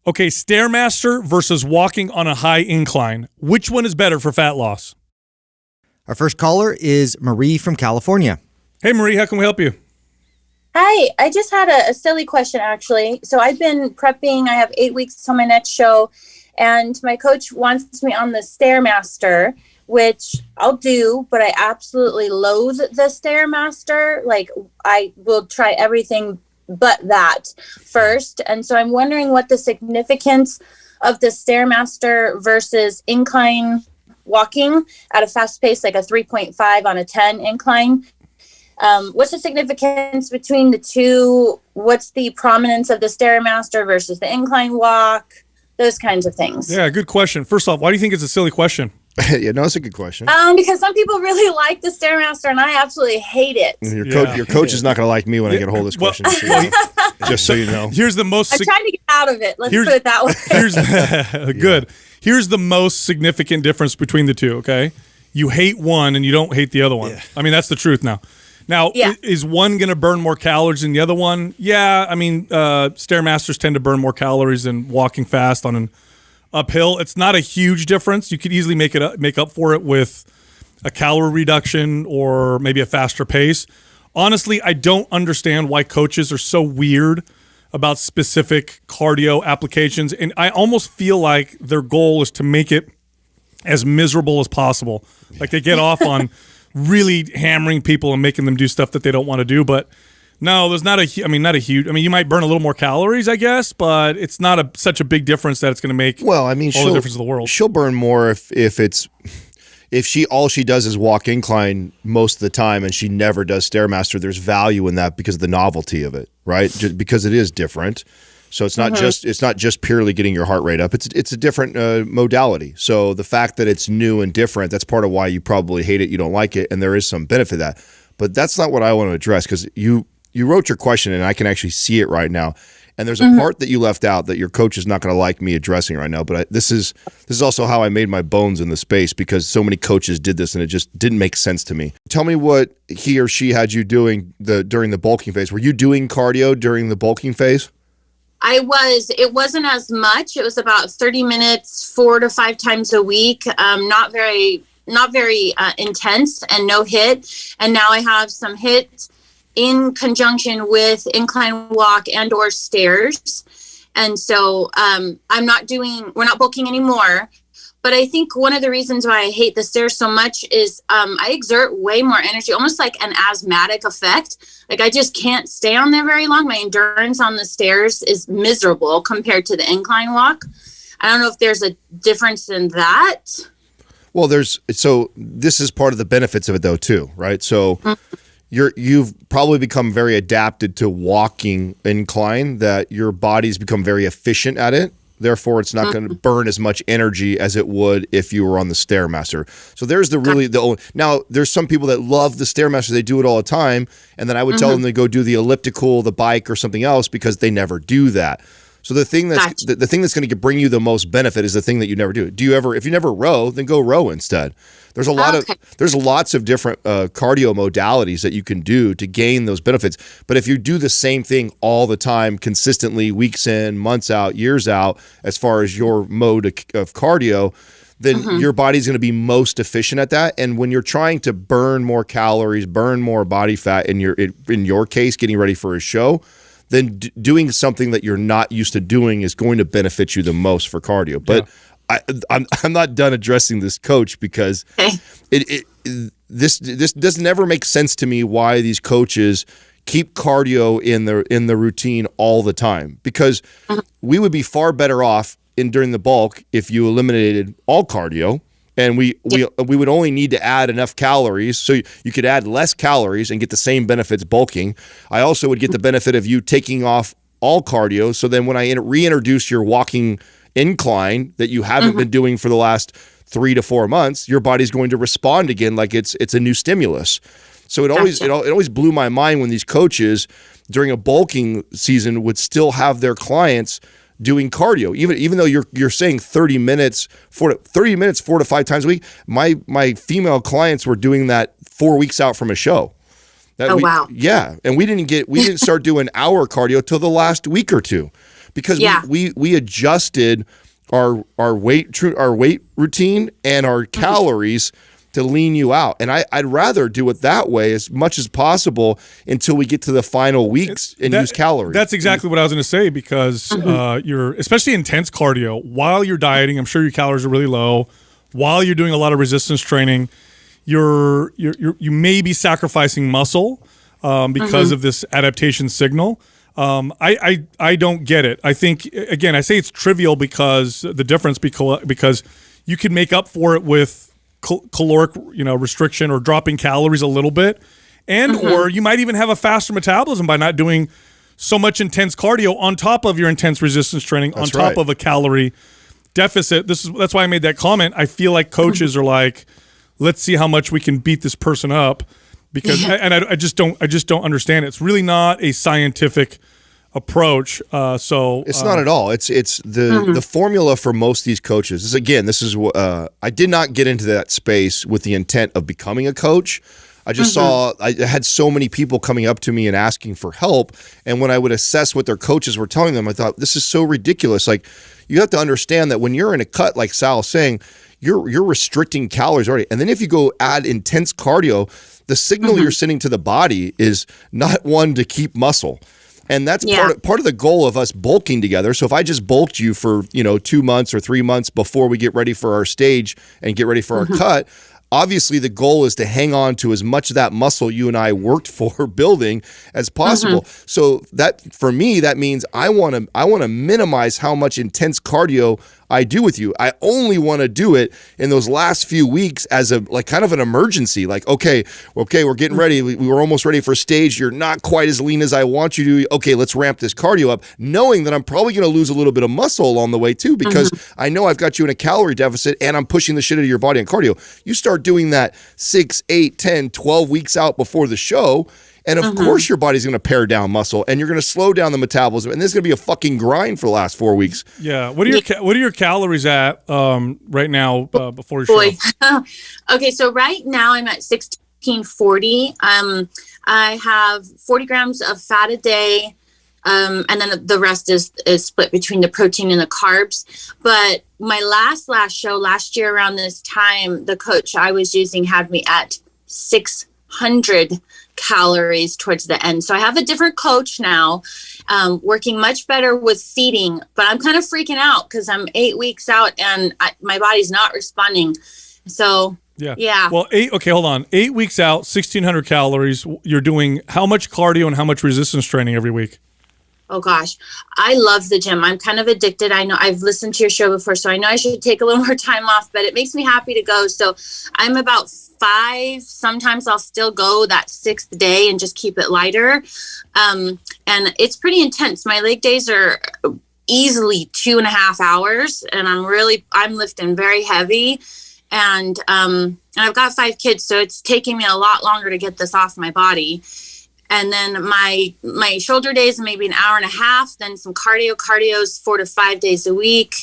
Okay, Stairmaster versus walking on a high incline. Which one is better for fat loss? Our first caller is Marie from California. Hey, Marie, how can we help you? Hi, I just had a silly question, actually. So I've been prepping. I have 8 weeks till my next show, and my coach wants me on the Stairmaster, which I'll do, but I absolutely loathe the Stairmaster. Like, I will try everything but that first. And so I'm wondering what the significance of the Stairmaster versus incline walking at a fast pace, like a 3.5 on a 10 incline. What's the significance between the two? What's the prominence of the Stairmaster versus the incline walk? Those kinds of things. Yeah, good question. First off, why do you think it's a silly question? Yeah, no, it's a good question. Because some people really like the Stairmaster, and I absolutely hate it. Your coach is not going to like me when I get a hold of this question. Just so you know. Here's the most. I'm trying to get out of it. Let's put it that way. Good. Here's the most significant difference between the two. Okay, you hate one and you don't hate the other one. Yeah. I mean, that's the truth now. Now, is one going to burn more calories than the other one? Yeah, I mean, Stairmasters tend to burn more calories than walking fast on an uphill. It's not a huge difference. You could easily make up for it with a calorie reduction or maybe a faster pace. Honestly, I don't understand why coaches are so weird about specific cardio applications, and I almost feel like their goal is to make it as miserable as possible. Like they get off on really hammering people and making them do stuff that they don't want to do, but no, there's not a huge. I mean, you might burn a little more calories, I guess, but it's not such a big difference that it's going to make. Well, I mean, all the difference in the world. She'll burn more if all she does is walk incline most of the time, and she never does Stairmaster. There's value in that because of the novelty of it, right? Just because it is different. So it's not just purely getting your heart rate up. It's a different modality. So the fact that it's new and different, that's part of why you probably hate it. You don't like it, and there is some benefit to that. But that's not what I want to address because you wrote your question, and I can actually see it right now. And there's a part that you left out that your coach is not going to like me addressing right now. But this is also how I made my bones in the space because so many coaches did this, and it just didn't make sense to me. Tell me what he or she had you doing during the bulking phase. Were you doing cardio during the bulking phase? I was. It wasn't as much. It was about 30 minutes, 4 to 5 times a week. Not very intense and no HIIT. And now I have some HIIT in conjunction with incline walk and or stairs. And so we're not bulking anymore. But I think one of the reasons why I hate the stairs so much is I exert way more energy, almost like an asthmatic effect. Like I just can't stay on there very long. My endurance on the stairs is miserable compared to the incline walk. I don't know if there's a difference in that. Well, this is part of the benefits of it though too, right? So you've probably become very adapted to walking incline, that your body's become very efficient at it. Therefore, it's not going to burn as much energy as it would if you were on the Stairmaster. So there's now there's some people that love the Stairmaster. They do it all the time. And then I would tell them to go do the elliptical, the bike or something else because they never do that. So the thing that's going to bring you the most benefit is the thing that you never do. If you never row, then go row instead. There's lots of different cardio modalities that you can do to gain those benefits. But if you do the same thing all the time, consistently, weeks in, months out, years out, as far as your mode of cardio, then your body's going to be most efficient at that. And when you're trying to burn more calories, burn more body fat, in your case, getting ready for a show, then doing something that you're not used to doing is going to benefit you the most for cardio. But I'm not done addressing this coach because this doesn't ever make sense to me why these coaches keep cardio in the routine all the time, because we would be far better off during the bulk if you eliminated all cardio. And we would only need to add enough calories. So you could add less calories and get the same benefits bulking. I also would get the benefit of you taking off all cardio. So then when I reintroduce your walking incline that you haven't been doing for the last 3 to 4 months, your body's going to respond again like it's a new stimulus. So it always blew my mind when these coaches during a bulking season would still have their clients doing cardio, even though you're saying 30 minutes 4 to 5 times a week. My female clients were doing that 4 weeks out from a show. Wow. Yeah, and we didn't start doing our cardio till the last week or two, because we adjusted our weight routine and our calories to lean you out. And I'd rather do it that way as much as possible until we get to the final weeks and use calories. That's exactly what I was going to say, because you're, especially intense cardio, while you're dieting, I'm sure your calories are really low. While you're doing a lot of resistance training, you may be sacrificing muscle because of this adaptation signal. I don't get it. I think, again, I say it's trivial because the difference, because you can make up for it with caloric, restriction or dropping calories a little bit, and or you might even have a faster metabolism by not doing so much intense cardio on top of your intense resistance training, on top of a calorie deficit. That's why I made that comment. I feel like coaches are like, let's see how much we can beat this person up, because I just don't understand it. It's really not a scientific approach. So it's not at all. It's the formula for most of these coaches is I did not get into that space with the intent of becoming a coach. I just saw, I had so many people coming up to me and asking for help. And when I would assess what their coaches were telling them, I thought, this is so ridiculous. Like, you have to understand that when you're in a cut, like Sal's saying, you're restricting calories already. And then if you go add intense cardio, the signal you're sending to the body is not one to keep muscle. And that's part of the goal of us bulking together. So if I just bulked you for 2 months or 3 months before we get ready for our stage and get ready for our cut, obviously the goal is to hang on to as much of that muscle you and I worked for building as possible. So that, for me, that means I want to minimize how much intense cardio I do with you. I only want to do it in those last few weeks as a kind of an emergency. Like, okay, we're getting ready. We were almost ready for stage. You're not quite as lean as I want you to. Okay, let's ramp this cardio up, knowing that I'm probably going to lose a little bit of muscle along the way too, because I know I've got you in a calorie deficit and I'm pushing the shit out of your body on cardio. You start doing that 6, 8, 10, 12 weeks out before the show, and of course your body's going to pare down muscle, and you're going to slow down the metabolism, and this is going to be a fucking grind for the last 4 weeks. Yeah. What are your calories at right now before your show? Okay, so right now I'm at 1640. I have 40 grams of fat a day, and then the rest is split between the protein and the carbs. But my last show last year around this time, the coach I was using had me at 600 calories towards the end. So I have a different coach now, working much better with feeding, but I'm kind of freaking out because I'm 8 weeks out and my body's not responding. So yeah. Well, hold on. 8 weeks out, 1,600 calories. You're doing how much cardio and how much resistance training every week? Oh gosh, I love the gym. I'm kind of addicted. I know I've listened to your show before, so I know I should take a little more time off, but it makes me happy to go. So I'm about 5. Sometimes I'll still go that 6th day and just keep it lighter. And it's pretty intense. My leg days are easily 2.5 hours, and I'm lifting very heavy. And I've got 5 kids, so it's taking me a lot longer to get this off my body. And then my shoulder days, maybe an hour and a half, then some cardio's 4 to 5 days a week,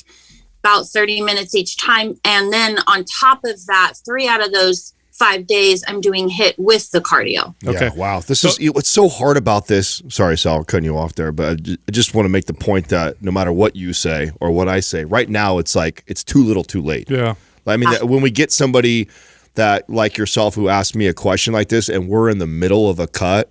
about 30 minutes each time. And then on top of that, 3 out of those 5 days, I'm doing HIIT with the cardio. Okay. Yeah, wow. What's so hard about this. Sorry, Sal, I'm cutting you off there, but I just want to make the point that no matter what you say or what I say, right now it's like it's too little too late. Yeah. I mean, when we get somebody that like yourself who asks me a question like this and we're in the middle of a cut,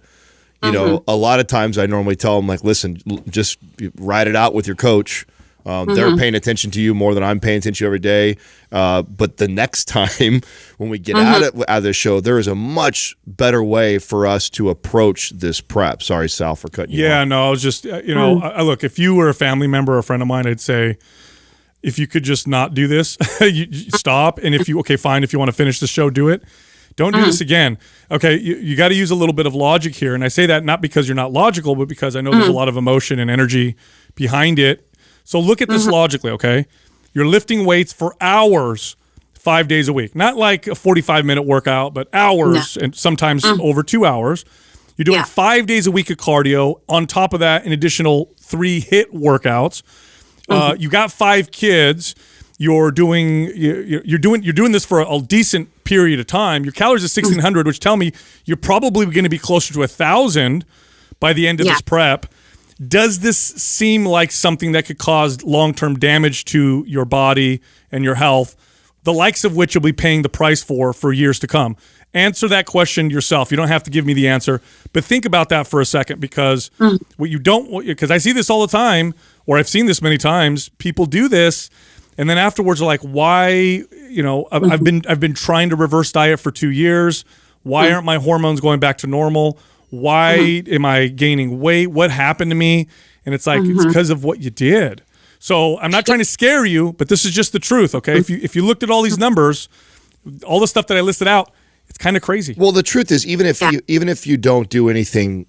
you know, a lot of times I normally tell them, like, listen, just ride it out with your coach. They're paying attention to you more than I'm paying attention to you every day. But the next time when we get out of the show, there is a much better way for us to approach this prep. Sorry, Sal, for cutting you off. Yeah, no, I was just, look, if you were a family member or a friend of mine, I'd say, if you could just not do this, you stop. And if you want to finish the show, do it. Don't do this again. Okay, you got to use a little bit of logic here. And I say that not because you're not logical, but because I know there's a lot of emotion and energy behind it. So look at this logically, okay? You're lifting weights for hours, 5 days a week. Not like a 45-minute workout, but hours, and sometimes over 2 hours. You're doing 5 days a week of cardio. On top of that, an additional 3 HIIT workouts. You got 5 kids. You're doing this for a decent period of time. Your calories are 1,600, which tell me you're probably going to be closer to 1,000 by the end of this prep. Does this seem like something that could cause long-term damage to your body and your health, the likes of which you'll be paying the price for years to come? Answer that question yourself. You don't have to give me the answer, but think about that for a second, because because I see this all the time, or I've seen this many times. People do this, and then afterwards are like, "Why? I've been trying to reverse diet for 2 years. Why aren't my hormones going back to normal? Why am I gaining weight? What happened to me?" And it's like it's because of what you did. So I'm not trying to scare you, but this is just the truth. Okay, if you looked at all these numbers, all the stuff that I listed out, it's kind of crazy. Well, the truth is, even if you don't do anything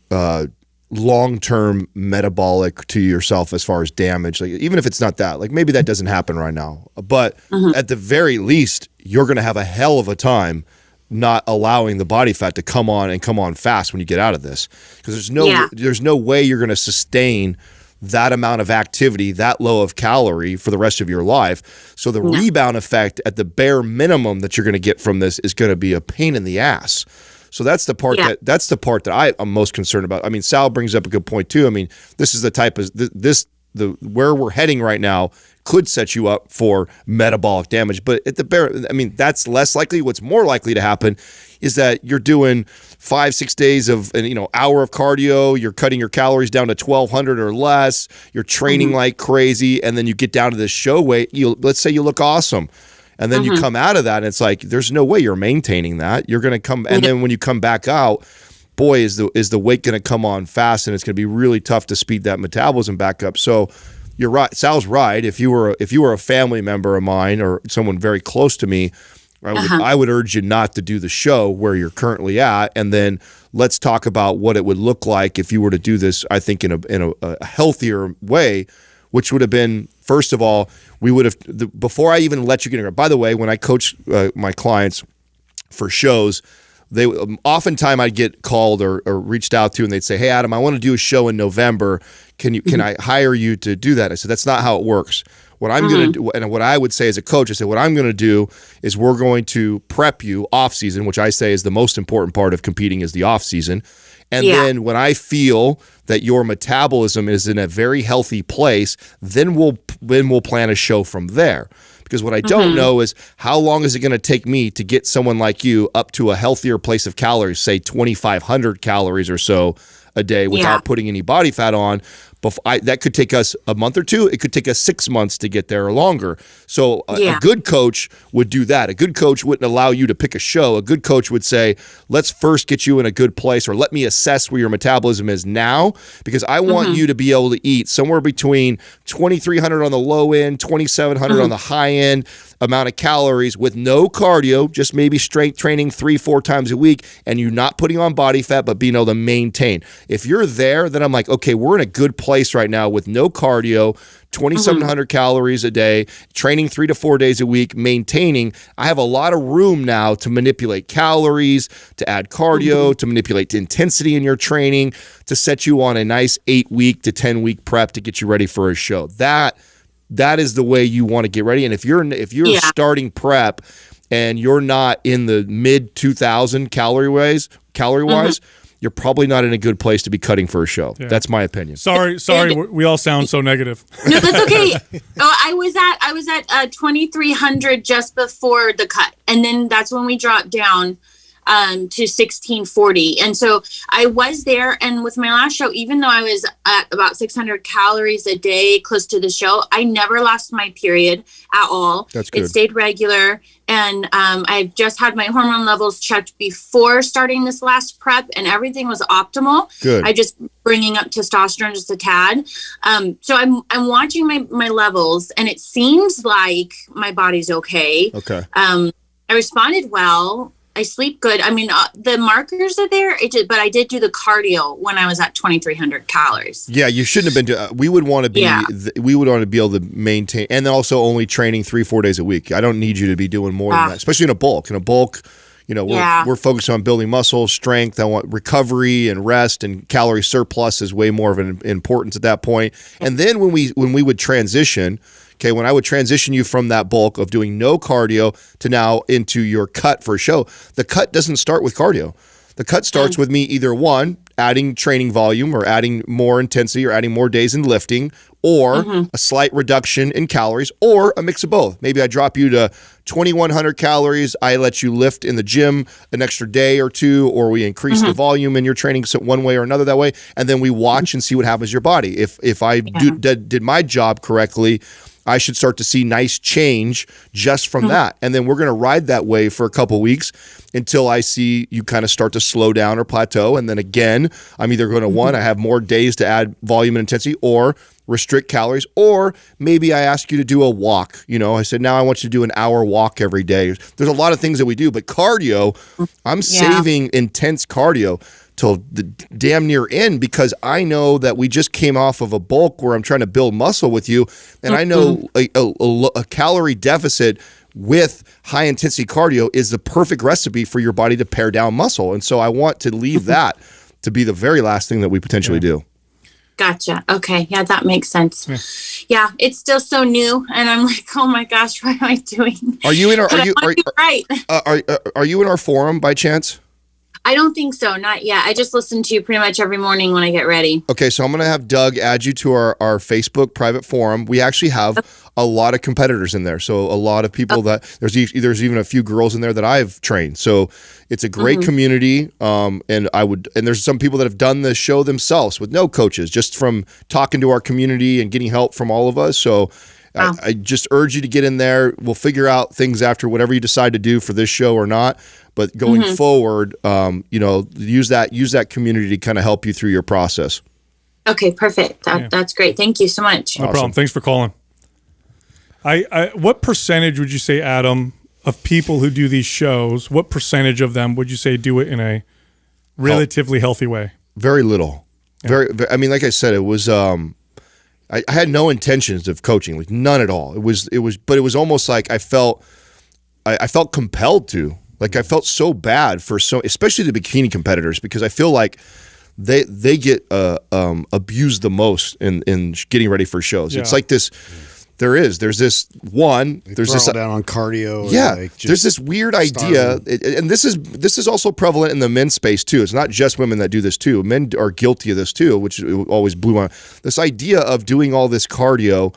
long-term metabolic to yourself as far as damage, like even if it's not that, like maybe that doesn't happen right now, but at the very least, you're going to have a hell of a time not allowing the body fat to come on fast when you get out of this, because there's no way you're going to sustain that amount of activity, that low of calorie for the rest of your life. So the rebound effect at the bare minimum that you're going to get from this is going to be a pain in the ass. So that's the part that I'm most concerned about. I mean, Sal brings up a good point too. I mean, this is the type of where we're heading right now could set you up for metabolic damage, but that's less likely. What's more likely to happen is that you're doing 5-6 days of hour of cardio, you're cutting your calories down to 1,200 or less, you're training like crazy, and then you get down to this show weight. Let's say you look awesome, and then you come out of that, and it's like there's no way you're maintaining that. You're going to come, and then when you come back out, boy, is the weight going to come on fast, and it's going to be really tough to speed that metabolism back up. So you're right. Sal's right. If you were a family member of mine or someone very close to me, I would urge you not to do the show where you're currently at, and then let's talk about what it would look like if you were to do this. I think in a healthier way, which would have been, first of all, we would have before I even let you get in. By the way, when I coach my clients for shows, they oftentimes I'd get called or reached out to, and they'd say, "Hey, Adam, I want to do a show in November. Can I hire you to do that?" I said, "That's not how it works. What I'm going to do," and what I would say as a coach, I said, "What I'm going to do is we're going to prep you off season," which I say is the most important part of competing is the off season. And then when I feel that your metabolism is in a very healthy place, then we'll plan a show from there. Because what I don't know is how long is it going to take me to get someone like you up to a healthier place of calories, say 2,500 calories or so a day without putting any body fat on. That could take us a month or two. It could take us 6 months to get there or longer. So a good coach would do that. A good coach wouldn't allow you to pick a show. A good coach would say, let's first get you in a good place, or let me assess where your metabolism is now, because I want you to be able to eat somewhere between 2,300 on the low end, 2,700 on the high end amount of calories with no cardio, just maybe strength training 3-4 times a week, and you not putting on body fat, but being able to maintain. If you're there, then I'm like, okay, we're in a good place right now with no cardio, 2,700 calories a day, training 3 to 4 days a week, maintaining. I have a lot of room now to manipulate calories, to add cardio, to manipulate intensity in your training, to set you on a nice 8-week to 10-week prep to get you ready for a show. That is the way you want to get ready. And if you're starting prep and you're not in the mid 2,000 calorie wise, you're probably not in a good place to be cutting for a show. Yeah. That's my opinion. Sorry, we all sound so negative. No, that's okay. I was at 2,300 just before the cut, and then that's when we dropped down to 1,640. And so I was there, and with my last show, even though I was at about 600 calories a day close to the show, I never lost my period at all. That's good. It stayed regular. And I've just had my hormone levels checked before starting this last prep, and everything was optimal. Good. I just bringing up testosterone just a tad. So I'm watching my levels, and it seems like my body's okay. Okay. I responded well. I sleep good. I mean, the markers are there. But I did do the cardio when I was at 2,300 calories. Yeah, you shouldn't have been. We would want to be. We would want to be able to maintain, and then also only training 3-4 days a week. I don't need you to be doing more than that, especially in a bulk. In a bulk, we're focused on building muscle strength. I want recovery and rest, and calorie surplus is way more of an importance at that point. And then when we would transition. Okay, when I would transition you from that bulk of doing no cardio to now into your cut for a show, the cut doesn't start with cardio. The cut starts with me either one, adding training volume or adding more intensity or adding more days in lifting, or a slight reduction in calories, or a mix of both. Maybe I drop you to 2,100 calories. I let you lift in the gym an extra day or two, or we increase the volume in your training one way or another that way, and then we watch and see what happens to your body. If I did my job correctly, I should start to see nice change just from that. And then we're going to ride that wave for a couple weeks until I see you kind of start to slow down or plateau. And then again, I'm either going to I have more days to add volume and intensity, or restrict calories, or maybe I ask you to do a walk. I said, now I want you to do an hour walk every day. There's a lot of things that we do, but cardio, I'm saving intense cardio till the damn near end, because I know that we just came off of a bulk where I'm trying to build muscle with you, and I know a calorie deficit with high intensity cardio is the perfect recipe for your body to pare down muscle. And so I want to leave that to be the very last thing that we potentially do. Gotcha. Okay. Yeah, that makes sense. Yeah, it's still so new, and I'm like, oh my gosh, what am I doing? Are you in our right? Are you in our forum by chance? I don't think so. Not yet. I just listen to you pretty much every morning when I get ready. Okay, so I'm going to have Doug add you to our Facebook private forum. We actually have a lot of competitors in there. So a lot of people that there's even a few girls in there that I've trained. So it's a great community. And there's some people that have done the show themselves with no coaches, just from talking to our community and getting help from all of us. So I just urge you to get in there. We'll figure out things after whatever you decide to do for this show or not. But going forward, use that community to kind of help you through your process. Okay, perfect. That's great. Thank you so much. No problem. Thanks for calling. What percentage would you say, Adam, of people who do these shows, what percentage of them would you say do it in a relatively healthy way? Very little. Yeah. I mean, like I said, it was. I had no intentions of coaching, like none at all. But it was almost like I felt compelled to. Like I felt so bad especially the bikini competitors, because I feel like they get abused the most in getting ready for shows. Yeah. It's like this. There's this down on cardio. Yeah, there's this weird idea, and this is also prevalent in the men's space too. It's not just women that do this too. Men are guilty of this too, which always blew my. This idea of doing all this cardio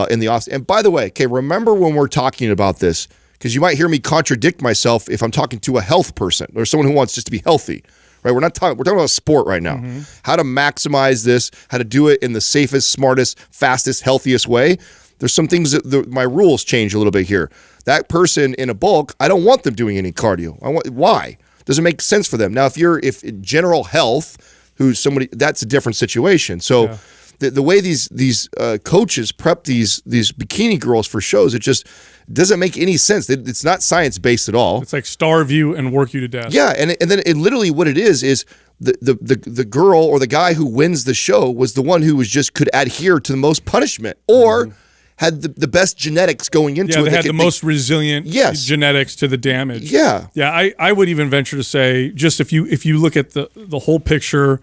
in the off. And by the way, okay, remember when we're talking about this, because you might hear me contradict myself if I'm talking to a health person or someone who wants just to be healthy. Right? We're talking about sport right now. How to maximize this, how to do it in the safest, smartest, fastest, healthiest way. There's some things that my rules change a little bit here. That person in a bulk, I don't want them doing any cardio. Why? Doesn't make sense for them. Now, if general health, who's somebody, that's a different situation. So the way these coaches prep these bikini girls for shows, it just doesn't make any sense. It's not science based at all. It's like starve you and work you to death. Yeah, and then it literally what it is the girl or the guy who wins the show was the one who could adhere to the most punishment, or had the best genetics going into it. Yeah, they had the most resilient genetics to the damage. Yeah. Yeah, I would even venture to say, just if you look at the whole picture,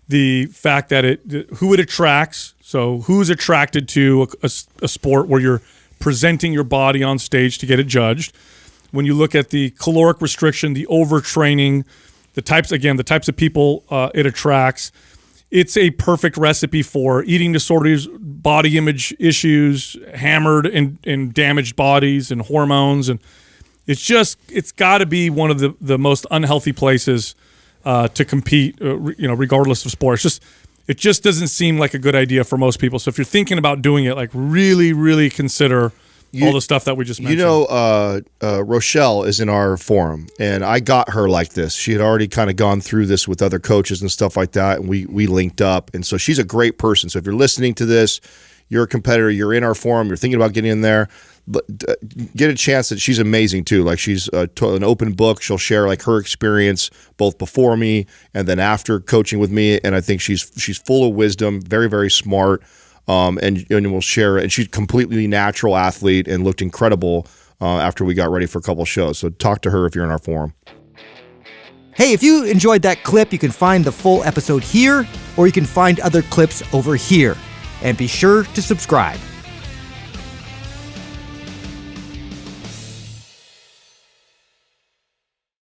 the fact that who it attracts, so who's attracted to a sport where you're presenting your body on stage to get it judged. When you look at the caloric restriction, the overtraining, the types of people it attracts, it's a perfect recipe for eating disorders, body image issues, hammered and damaged bodies, and hormones, and it's got to be one of the most unhealthy places to compete, regardless of sport. It just doesn't seem like a good idea for most people. So if you're thinking about doing it, like really, really consider all the stuff that we just mentioned. Rochelle is in our forum, and I got her like this. She had already kind of gone through this with other coaches and stuff like that, and we linked up. And so she's a great person. So if you're listening to this, you're a competitor, you're in our forum, you're thinking about getting in there, but get a chance that she's amazing too. Like she's an open book. She'll share like her experience both before me and then after coaching with me. And I think she's full of wisdom, very, very smart. And we'll share. And she's a completely natural athlete and looked incredible after we got ready for a couple shows. So talk to her if you're in our forum. Hey, if you enjoyed that clip, you can find the full episode here, or you can find other clips over here. And be sure to subscribe.